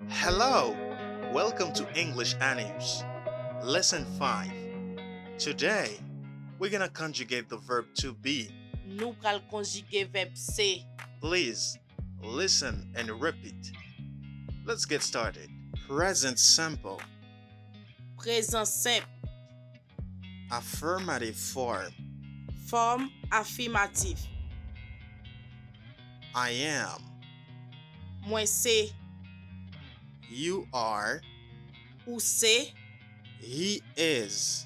Hello, welcome to EnglishAneus. Lesson 5. Today, we're gonna conjugate the verb to be. Nou pral konjige verb se. Please listen and repeat. Let's get started. Present simple, Prezant simple. affirmative form. Forme affirmative. I am, Mwen se. you are, Ou se. he is,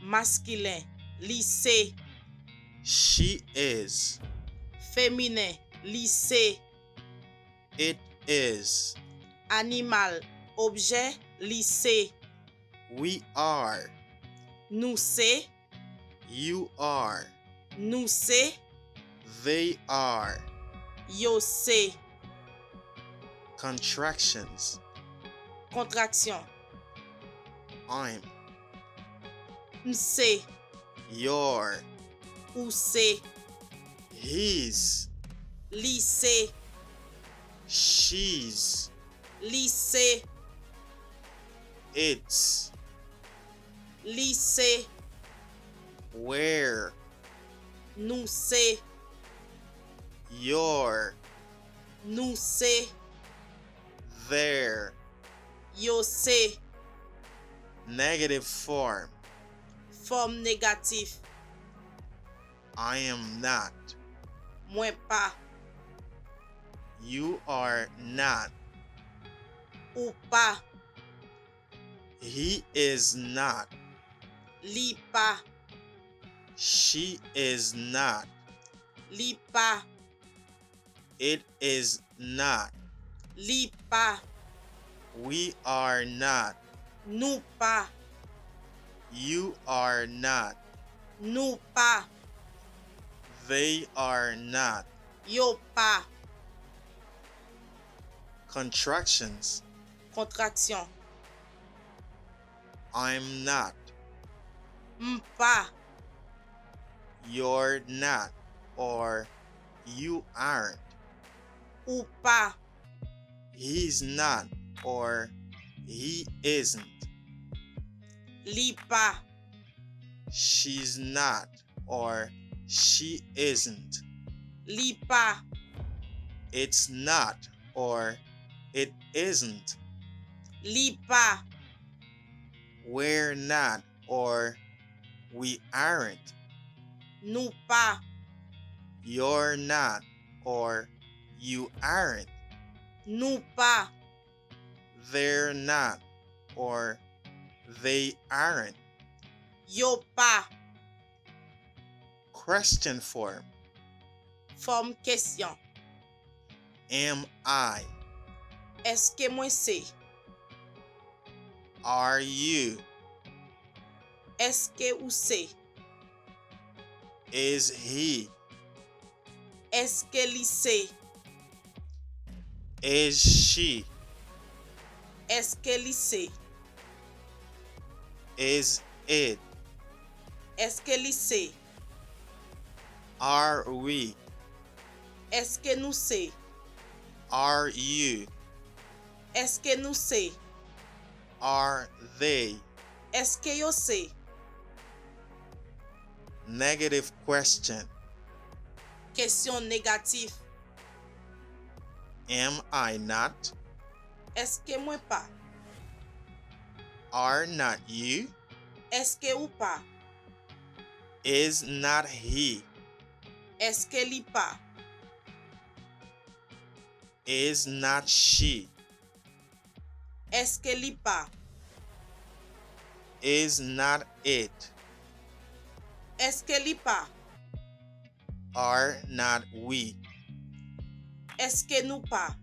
Masculin. Li se. she is, Féminin. Li se. it is, Animal. Objet. Li se. we are, Nou se. you are, Nou se. they are. Yo se. Contractions. Contraction. I'm, Mse. your, Ou se. his, Li se. she's, Li se. its, Li se. where, Nou se. your, Nou se. their. Yo se. Negative form. Forme négatif. I am not. Mwen pa. You are not. Ou pa. He is not. Li pa. She is not. Li pa. It is not. Li pa. We are not. Nou pa. You are not. Nou pa. They are not. Yo pa. Contractions. Contraction. I'm not. M'pa. You're not. Or you aren't. Ou pa. He's not. Or he isn't. Li pa. She's not. Or she isn't. Li pa. It's not. Or it isn't. Li pa. We're not. Or we aren't. Nou pa. You're not. Or you aren't. Nou pa. They're not. Or they aren't. Yo pa. Question form. Forme question. Am I? Eske mwen se? Are you? Eske ou se? Is he? Eske li se? Is she? Eske li se? Is it? Eske li se? Are we? Eske nou se? Are you? Eske nou se? Are they? Eske yo se? Negative question. Question négatif. Am I not? Eske mwen pa? Are not you? Eske ou pa? Is not he? Eske li pa? Is not she? Eske li pa? Is not it? Eske li pa? Are not we? Eske nou pa?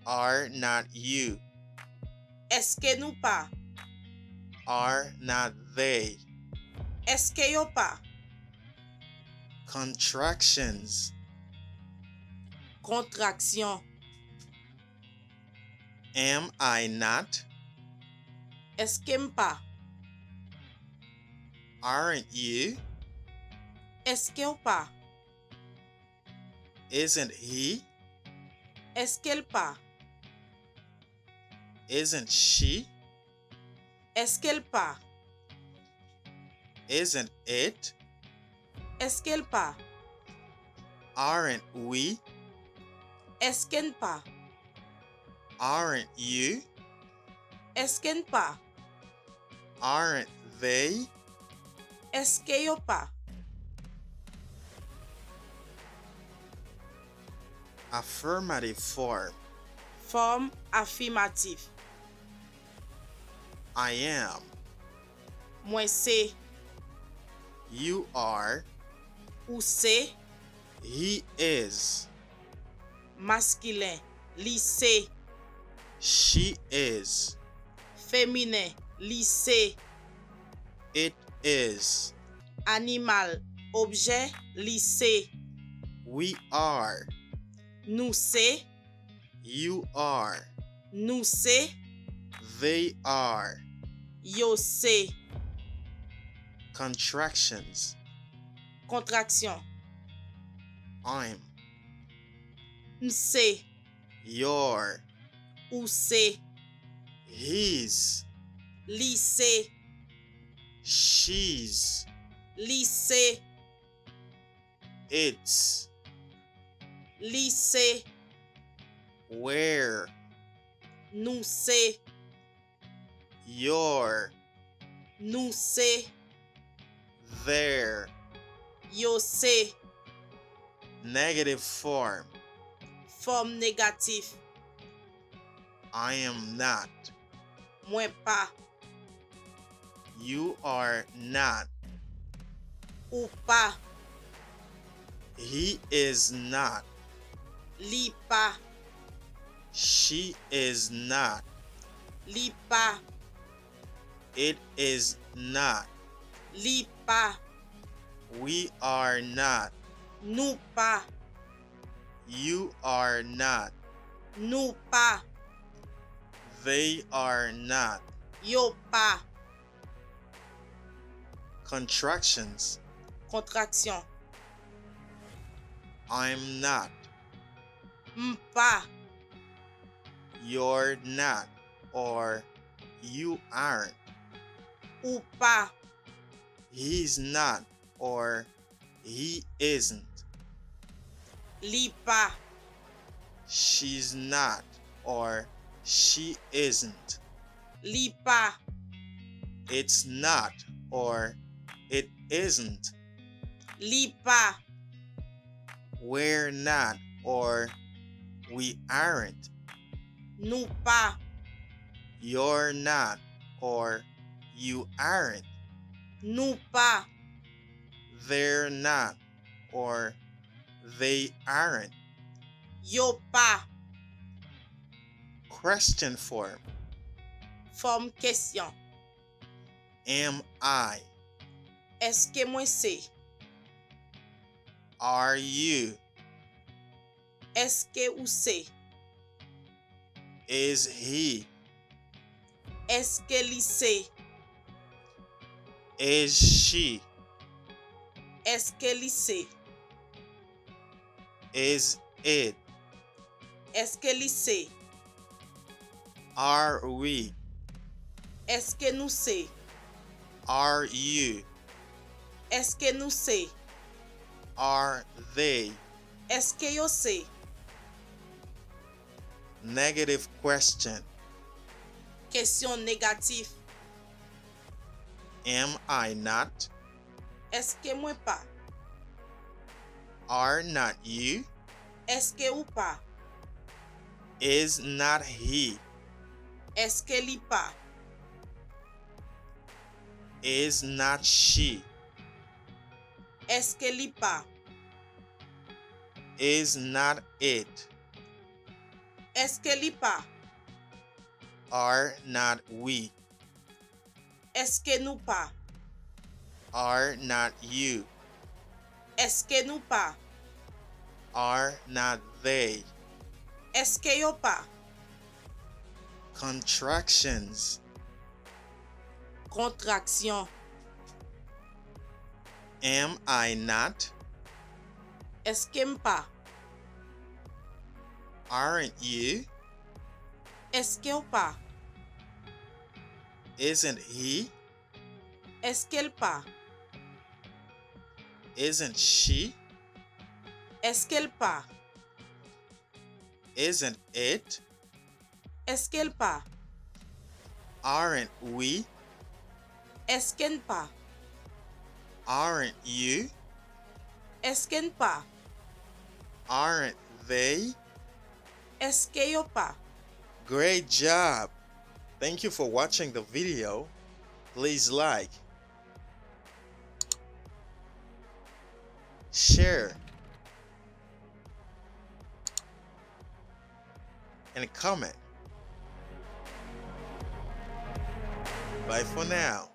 Are not you? Eske nou pa? Are not they? Eske yo pa? Contractions. Contraction. Am I not? Eske m pa? Aren't you? Eske ou pa? Isn't he? Eske l pa? Isn't she? Est-ce qu'elle pas? Isn't it? Est-ce qu'elle pas? Aren't we? Est-ce qu'elle pas? Aren't you? Est-ce qu'elle pas? Aren't they? Est-ce que yo pas? Affirmative form. Forme affirmative. I am. Moi c'est. You are. Ou c'est. He is. Masculin. Li c'est. She is. Féminin. Li c'est. It is. Animal. Objet. Li c'est. We are. Nous c'est. You are. Nous c'est. They are. Yo c'est. Contractions. Contraction. I'm. M'sé. Your. Ou c'est. His. Li c'est. She's. Li c'est. It's. Li c'est. Where. Nous c'est. Your. Nous c'est. There. Yo c'est. Negative form. Forme négative. I am not. Moi pas. You are not. Ou pas. He is not. Li pas. She is not. Li pas. It is not. Li pas. We are not. Nous pas. You are not. Nous pas. They are not. Yo pas. Contractions. Contraction. I'm not. Pas. You're not. Or you aren't. Ou pas. He's not. Or he isn't. Li pas. She's not. Or she isn't. Li pas. It's not. Or it isn't. Li pas. We're not. Or we aren't. Nous pas. You're not. Or you aren't. Nous pas. They're not. Or they aren't. Yo pas. Question form. Forme question. Am I? Est-ce que moi c'est? Are you? Est-ce que ou c'est? Is he? Est-ce que li c'est? Is she? Est-ce que li c'est? Is it? Est-ce que li c'est? Are we? Est-ce que nous c'est? Are you? Est-ce que nous c'est? Are they? Est-ce que yo c'est? Negative question. Question négative. Am I not? Est-ce que moi pas? Are not you? Est-ce que ou pas? Is not he? Est-ce que li pas? Is not she? Est-ce que li pas? Is not it? Est-ce que li pas? Are not we? Est-ce que nous pas? Are not you? Est-ce que nous pas? Are not they? Est-ce que yo pas? Contractions. Contraction. Am I not? Est-ce que m'pas? Aren't you? Est-ce que ou pas? Isn't he? Est-ce qu'elle pas? Isn't she? Est-ce qu'elle pas? Isn't it? Est-ce qu'elle pas? Aren't we? Est-ce qu'elle pas? Aren't you? Est-ce qu'elle pas? Aren't they? Est-ce qu'elle pas? Great job! Thank you for watching the video. Please like, share, and comment. Bye for now.